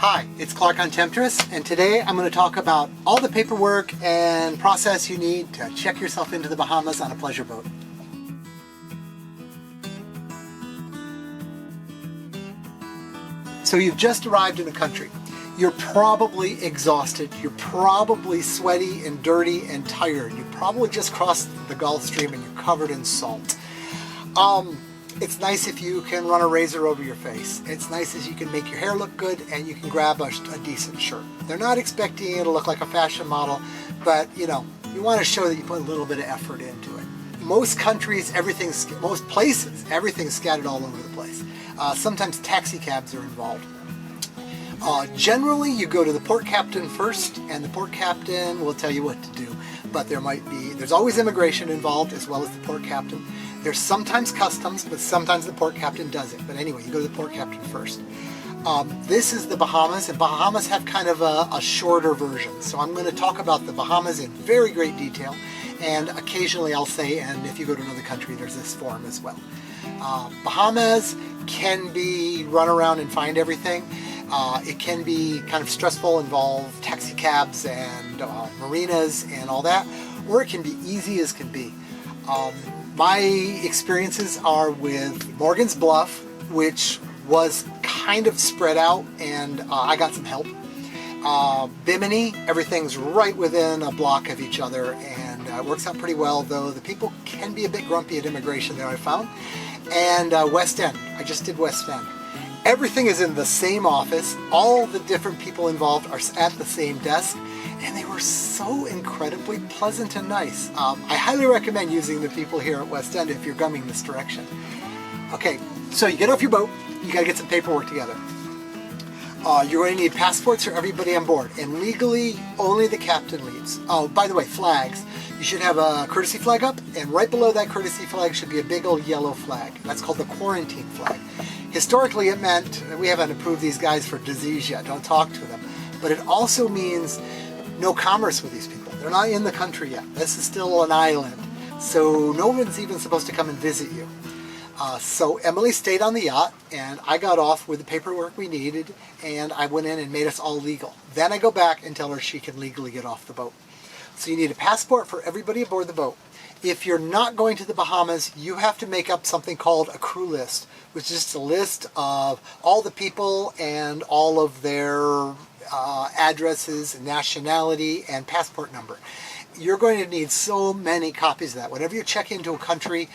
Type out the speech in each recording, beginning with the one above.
Hi, it's Clark on Temptress, and today I'm going to talk about all the paperwork and process you need to check yourself into the Bahamas on a pleasure boat. So you've just arrived in the country. You're probably exhausted, you're probably sweaty and dirty and tired. You probably just crossed the Gulf Stream and you're covered in salt. It's nice if you can run a razor over your face. It's nice if you can make your hair look good and you can grab a decent shirt. They're not expecting you to look like a fashion model, but you want to show that you put a little bit of effort into it. Most countries, most places, everything's scattered all over the place. Sometimes taxi cabs are involved. Generally, you go to the port captain first, and the port captain will tell you what to do. But there's always immigration involved as well as the port captain. There's sometimes customs, but sometimes the port captain does it. But anyway, you go to the port captain first. This is the Bahamas, and Bahamas have kind of a shorter version. So I'm going to talk about the Bahamas in very great detail, and occasionally I'll say, and if you go to another country, there's this form as well. Bahamas can be run around and find everything. It can be kind of stressful, involve taxi cabs and marinas and all that, or it can be easy as can be. My experiences are with Morgan's Bluff, which was kind of spread out, and I got some help. Bimini, everything's right within a block of each other, and it works out pretty well, though the people can be a bit grumpy at immigration there, I found. And West End, I just did West End. Everything is in the same office. All the different people involved are at the same desk, and they were so incredibly pleasant and nice. I highly recommend using the people here at West End if you're coming this direction. Okay, so you get off your boat, you gotta get some paperwork together. You're going to need passports for everybody on board, and legally only the captain leaves. Oh, by the way, flags. You should have a courtesy flag up, and right below that courtesy flag should be a big old yellow flag. That's called the quarantine flag. Historically, it meant, we haven't approved these guys for disease yet, don't talk to them. But it also means no commerce with these people. They're not in the country yet. This is still an island. So no one's even supposed to come and visit you. So Emily stayed on the yacht, and I got off with the paperwork we needed, and I went in and made us all legal. Then I go back and tell her she can legally get off the boat. So you need a passport for everybody aboard the boat. If you're not going to the Bahamas, you have to make up something called a crew list, which is just a list of all the people and all of their addresses, nationality, and passport number. You're going to need so many copies of that. Whenever you check into a country,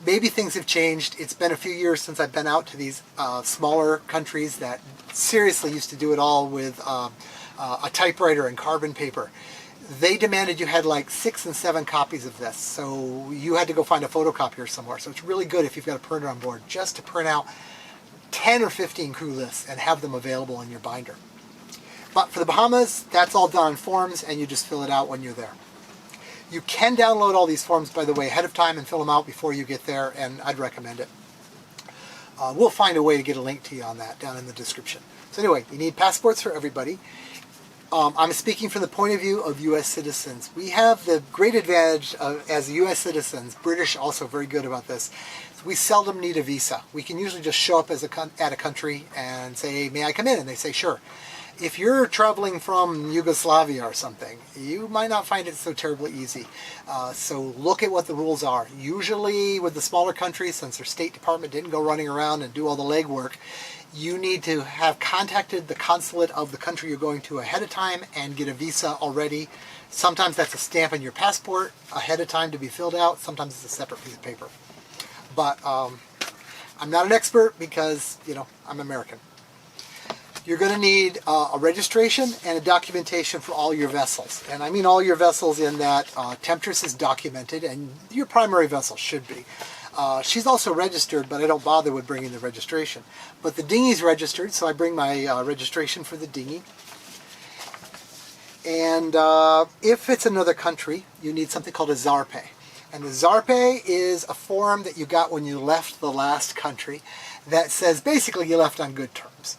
maybe things have changed. It's been a few years since I've been out to these smaller countries that seriously used to do it all with a typewriter and carbon paper. They demanded you had like 6 and 7 copies of this, so you had to go find a photocopier somewhere. So it's really good if you've got a printer on board just to print out 10 or 15 crew lists and have them available in your binder. But for the Bahamas, that's all done on forms, and you just fill it out when you're there. You can download all these forms, by the way, ahead of time and fill them out before you get there, and I'd recommend it. We'll find a way to get a link to you on that down in the description. So anyway, you need passports for everybody. I'm speaking from the point of view of U.S. citizens. We have the great advantage of, as U.S. citizens, British also very good about this, we seldom need a visa. We can usually just show up at a country and say, may I come in? And they say, sure. If you're traveling from Yugoslavia or something, you might not find it so terribly easy. So look at what the rules are. Usually with the smaller countries, since their State Department didn't go running around and do all the legwork, you need to have contacted the consulate of the country you're going to ahead of time and get a visa already. Sometimes that's a stamp on your passport ahead of time to be filled out. Sometimes it's a separate piece of paper. But I'm not an expert because, I'm American. You're going to need a registration and a documentation for all your vessels. And I mean all your vessels in that Temptress is documented, and your primary vessel should be. She's also registered, but I don't bother with bringing the registration. But the dinghy's registered, so I bring my registration for the dinghy. And if it's another country, you need something called a Zarpe. And the Zarpe is a form that you got when you left the last country that says basically you left on good terms.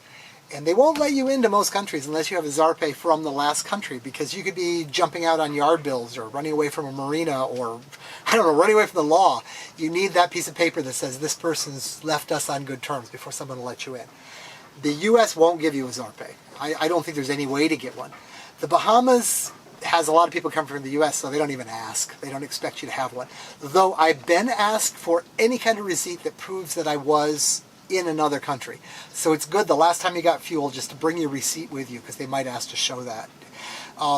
And they won't let you into most countries unless you have a Zarpe from the last country, because you could be jumping out on yard bills or running away from a marina or, I don't know, running away from the law. You need that piece of paper that says this person's left us on good terms before someone will let you in. The U.S. won't give you a Zarpe. I don't think there's any way to get one. The Bahamas has a lot of people come from the U.S., so they don't even ask. They don't expect you to have one. Though I've been asked for any kind of receipt that proves that I was in another country. So it's good the last time you got fuel just to bring your receipt with you, because they might ask to show that.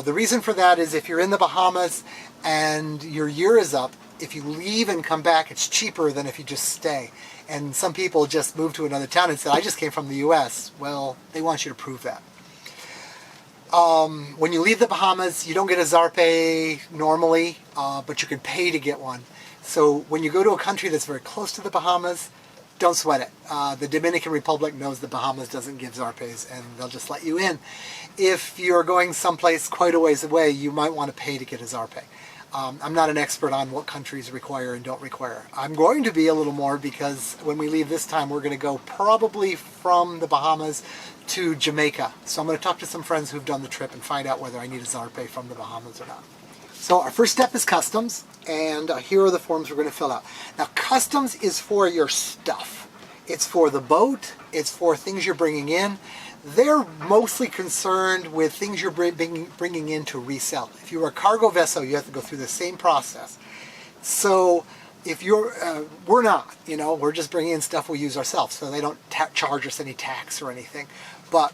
The reason for that is if you're in the Bahamas and your year is up, if you leave and come back, it's cheaper than if you just stay. And some people just move to another town and say, I just came from the U.S. Well, they want you to prove that. When you leave the Bahamas, you don't get a Zarpe normally, but you can pay to get one. So when you go to a country that's very close to the Bahamas, don't sweat it. The Dominican Republic knows the Bahamas doesn't give Zarpes, and they'll just let you in. If you're going someplace quite a ways away, you might want to pay to get a Zarpe. I'm not an expert on what countries require and don't require. I'm going to be a little more, because when we leave this time, we're going to go probably from the Bahamas to Jamaica. So I'm going to talk to some friends who've done the trip and find out whether I need a Zarpe from the Bahamas or not. So our first step is customs, and here are the forms we're going to fill out. Now, customs is for your stuff. It's for the boat. It's for things you're bringing in. They're mostly concerned with things you're bringing in to resell. If you're a cargo vessel, you have to go through the same process. So if you're, we're not, we're just bringing in stuff we use ourselves, so they don't charge us any tax or anything. But,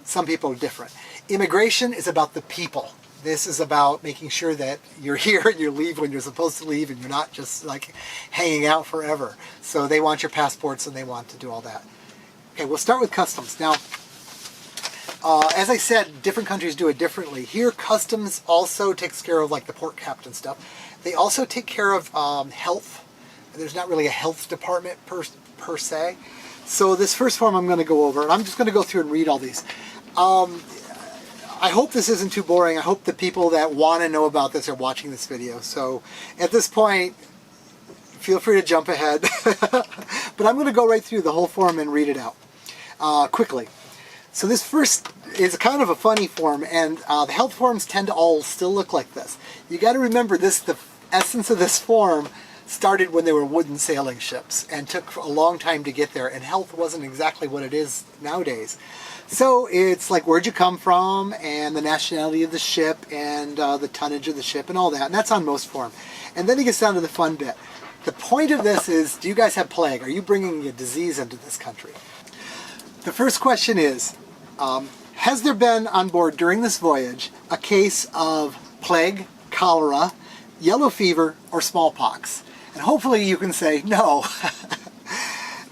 some people are different. Immigration is about the people. This is about making sure that you're here and you leave when you're supposed to leave, and you're not just like hanging out forever. So they want your passports and they want to do all that. Okay, we'll start with customs. Now, as I said, different countries do it differently. Here, customs also takes care of like the port captain stuff. They also take care of health. There's not really a health department per se. So this first form I'm going to go over, and I'm just going to go through and read all these. I hope this isn't too boring. I hope the people that want to know about this are watching this video. So at this point, feel free to jump ahead. But I'm going to go right through the whole form and read it out quickly. So this first is kind of a funny form, and the health forms tend to all still look like this. You got to remember this, the essence of this form started when they were wooden sailing ships and took a long time to get there, and health wasn't exactly what it is nowadays. So it's like where'd you come from, and the nationality of the ship, and the tonnage of the ship, and all that, and that's on most form. And then it gets down to the fun bit. The point of this is, do you guys have plague? Are you bringing a disease into this country? The first question is, has there been on board during this voyage a case of plague, cholera, yellow fever, or smallpox? And hopefully you can say no.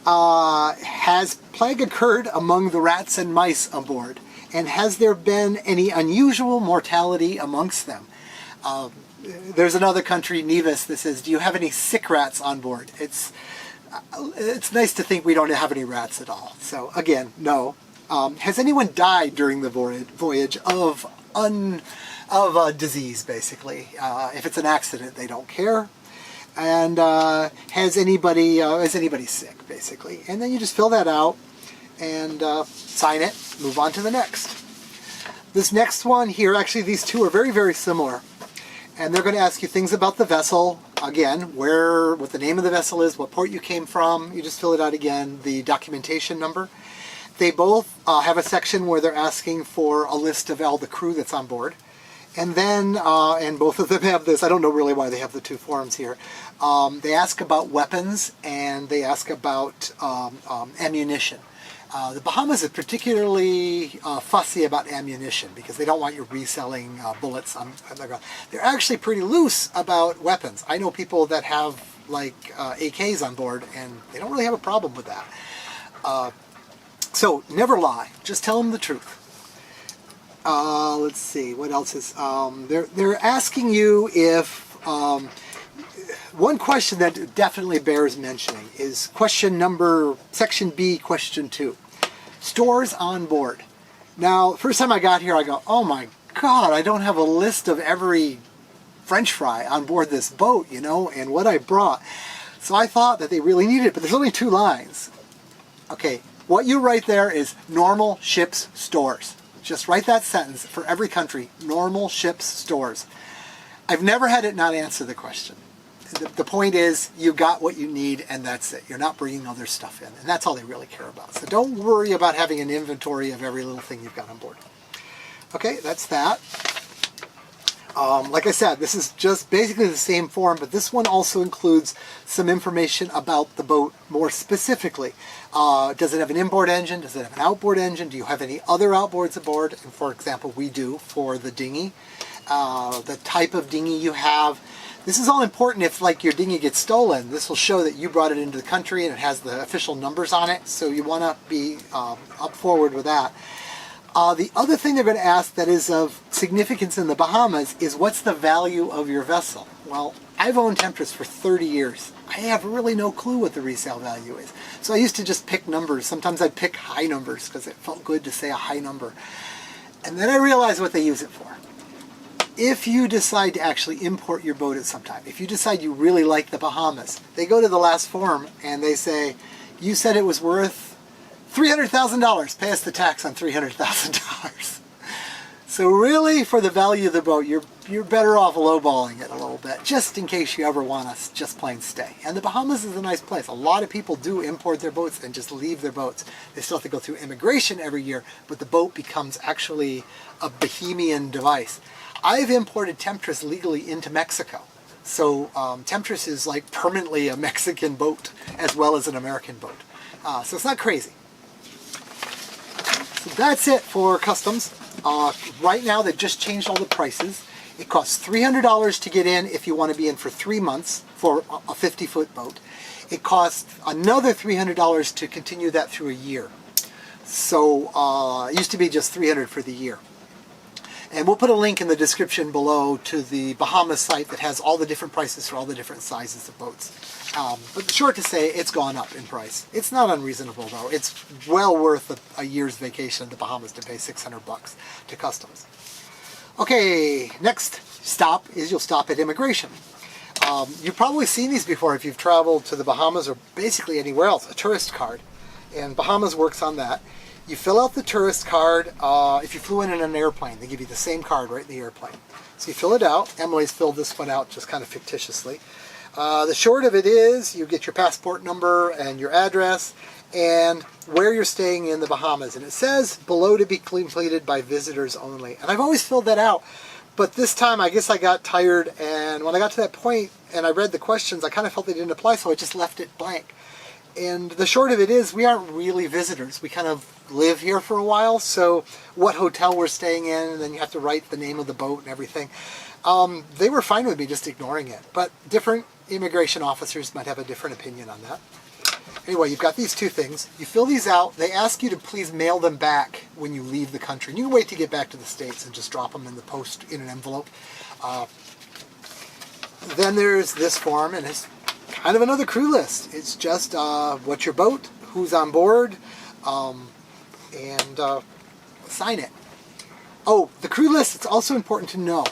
Has plague occurred among the rats and mice on board? And has there been any unusual mortality amongst them? There's another country, Nevis, that says, do you have any sick rats on board? It's nice to think we don't have any rats at all. So again, no. Has anyone died during the voyage of disease, basically? If it's an accident, they don't care. And has anybody sick, basically? And then you just fill that out and sign it, move on to the next. This next one here, actually these two are very, very similar. And they're going to ask you things about the vessel. Again, what the name of the vessel is, what port you came from. You just fill it out again, the documentation number. They both have a section where they're asking for a list of all the crew that's on board. And then, and both of them have this, I don't know really why they have the two forms here. They ask about weapons, and they ask about ammunition. The Bahamas is particularly fussy about ammunition because they don't want you reselling bullets on the ground. They're actually pretty loose about weapons. I know people that have like AKs on board, and they don't really have a problem with that. So never lie. Just tell them the truth. Let's see, what else is, they're asking you if, one question that definitely bears mentioning is section B, question 2. Stores on board. Now, first time I got here, I go, oh my God, I don't have a list of every French fry on board this boat, and what I brought. So I thought that they really needed it, but there's only 2 lines. Okay, what you write there is normal ships stores. Just write that sentence for every country, normal ships stores. I've never had it not answer the question. the point is you got what you need and that's it. You're not bringing other stuff in, and that's all they really care about. So don't worry about having an inventory of every little thing you've got on board. Okay, that's that. Like I said, this is just basically the same form, but this one also includes some information about the boat more specifically. Does it have an inboard engine? Does it have an outboard engine? Do you have any other outboards aboard? And for example, we do for the dinghy. The type of dinghy you have. This is all important if like your dinghy gets stolen. This will show that you brought it into the country and it has the official numbers on it, so you want to be up forward with that. The other thing they're going to ask that is of significance in the Bahamas is what's the value of your vessel? Well, I've owned Temptress for 30 years. I have really no clue what the resale value is. So I used to just pick numbers. Sometimes I'd pick high numbers because it felt good to say a high number. And then I realized what they use it for. If you decide to actually import your boat at some time, if you decide you really like the Bahamas, they go to the last form and they say, you said it was worth $300,000, pay us the tax on $300,000. So really, for the value of the boat, you're better off lowballing it a little bit, just in case you ever want to just plain stay. And the Bahamas is a nice place. A lot of people do import their boats and just leave their boats. They still have to go through immigration every year, but the boat becomes actually a Bahamian device. I've imported Temptress legally into Mexico. So Temptress is like permanently a Mexican boat as well as an American boat. So it's not crazy. So that's it for customs. Right now they've just changed all the prices. It costs $300 to get in if you want to be in for 3 months for a 50-foot boat. It costs another $300 to continue that through a year. So it used to be just $300 for the year. And we'll put a link in the description below to the Bahamas site that has all the different prices for all the different sizes of boats. But short to say, it's gone up in price. It's not unreasonable though. It's well worth a year's vacation in the Bahamas to pay $600 to customs. Okay, next stop is you'll stop at immigration. You've probably seen these before if you've traveled to the Bahamas or basically anywhere else, a tourist card. And Bahamas works on that. You fill out the tourist card. If you flew in an airplane, they give you the same card right in the airplane. So you fill it out. Emily's filled this one out just kind of fictitiously. The short of it is you get your passport number and your address and where you're staying in the Bahamas. And it says below to be completed by visitors only. And I've always filled that out. But this time I guess I got tired, and when I got to that point and I read the questions, I kind of felt they didn't apply, so I just left it blank. And the short of it is we aren't really visitors. We kind of live here for a while, so what hotel we're staying in, and then you have to write the name of the boat and everything. They were fine with me just ignoring it, but different immigration officers might have a different opinion on that. Anyway, you've got these two things. You fill these out. They ask you to please mail them back when you leave the country. And you can wait to get back to the States and just drop them in the post in an envelope. Then there's this form, and it's kind of another crew list. It's just what's your boat, who's on board, and sign it. Oh, the crew list, it's also important to know.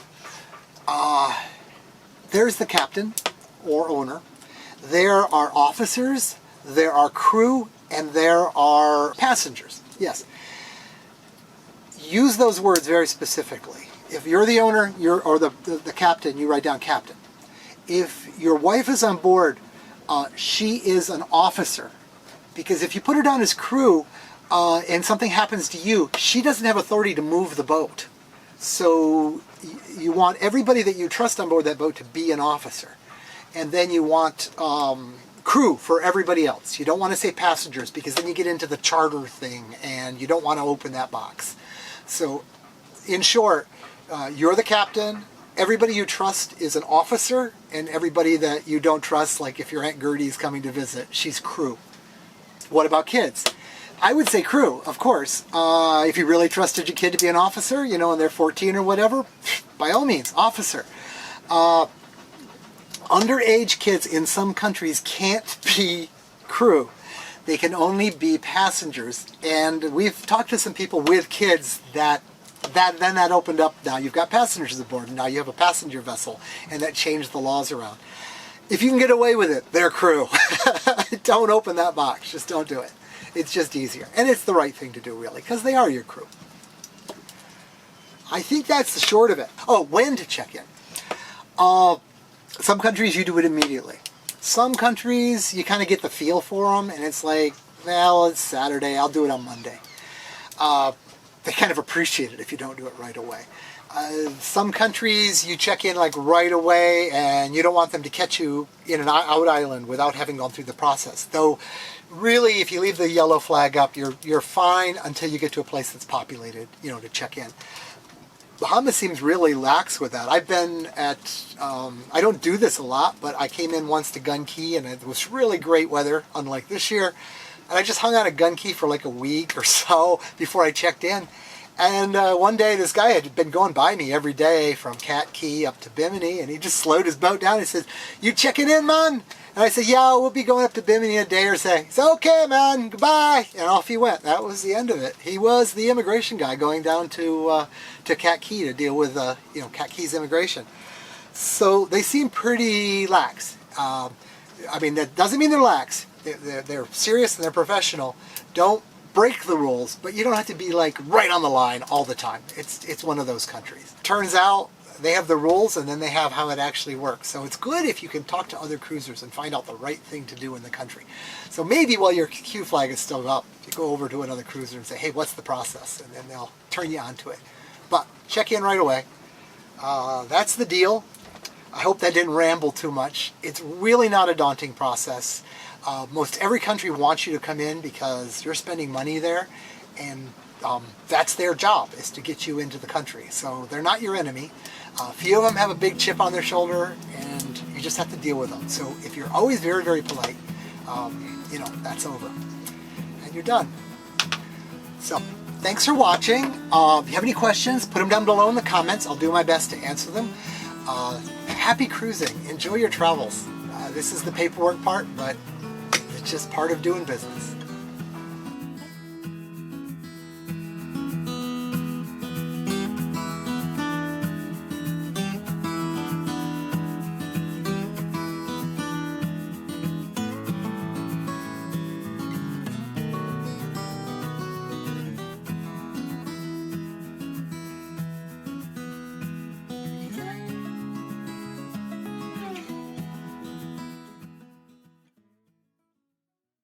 There's the captain or owner. There are officers, there are crew, and there are passengers. Yes. Use those words very specifically. If you're the owner or the captain, you write down captain. If your wife is on board, she is an officer. Because if you put her down as crew and something happens to you, she doesn't have authority to move the boat. So you want everybody that you trust on board that boat to be an officer. And then you want crew for everybody else. You don't want to say passengers because then you get into the charter thing and you don't want to open that box. So in short, you're the captain. Everybody you trust is an officer, and everybody that you don't trust, like if your Aunt Gertie's coming to visit, she's crew. What about kids? I would say crew, of course. If you really trusted your kid to be an officer, you know, and they're 14 or whatever, by all means, officer. Underage kids in some countries can't be crew. They can only be passengers. And we've talked to some people with kids that opened up. Now you've got passengers aboard, and now you have a passenger vessel, and that changed the laws around. If you can get away with it, they're crew. Don't open that box. Just don't do it. It's just easier. And it's the right thing to do, really, because they are your crew. I think that's the short of it. Oh, when to check in. Some countries you do it immediately. Some countries you kind of get the feel for them, and it's like, well, it's Saturday, I'll do it on Monday. They kind of appreciate it if you don't do it right away. Some countries you check in like right away, and you don't want them to catch you in an out island without having gone through the process. Though, really, if you leave the yellow flag up, you're fine until you get to a place that's populated, to check in. Bahamas seems really lax with that. I've been at, I don't do this a lot, but I came in once to Gun Key, and it was really great weather, unlike this year. And I just hung out at Gun Key for like a week or so before I checked in. And one day this guy had been going by me every day from Cat Key up to Bimini, and he just slowed his boat down and says, "You checking in, man?" And I said, "Yeah, we'll be going up to Bimini in a day or so." He said, "Okay, man, goodbye." And off he went. That was the end of it. He was the immigration guy going down to Cat Key to deal with Cat Key's immigration. So they seem pretty lax. I mean, that doesn't mean they're lax. They're serious and they're professional. Don't break the rules, but you don't have to be like right on the line all the time. It's one of those countries. Turns out they have the rules, and then they have how it actually works. So it's good if you can talk to other cruisers and find out the right thing to do in the country. So maybe while your Q flag is still up, you go over to another cruiser and say, "Hey, what's the process?" And then they'll turn you onto it. But check in right away. That's the deal. I hope that didn't ramble too much. It's really not a daunting process. Most every country wants you to come in because you're spending money there, and that's their job, is to get you into the country. So they're not your enemy. A few of them have a big chip on their shoulder, and you just have to deal with them. So if you're always very, very polite, that's over. And you're done. So thanks for watching. If you have any questions, put them down below in the comments. I'll do my best to answer them. Happy cruising. Enjoy your travels. This is the paperwork part, but it's just part of doing business.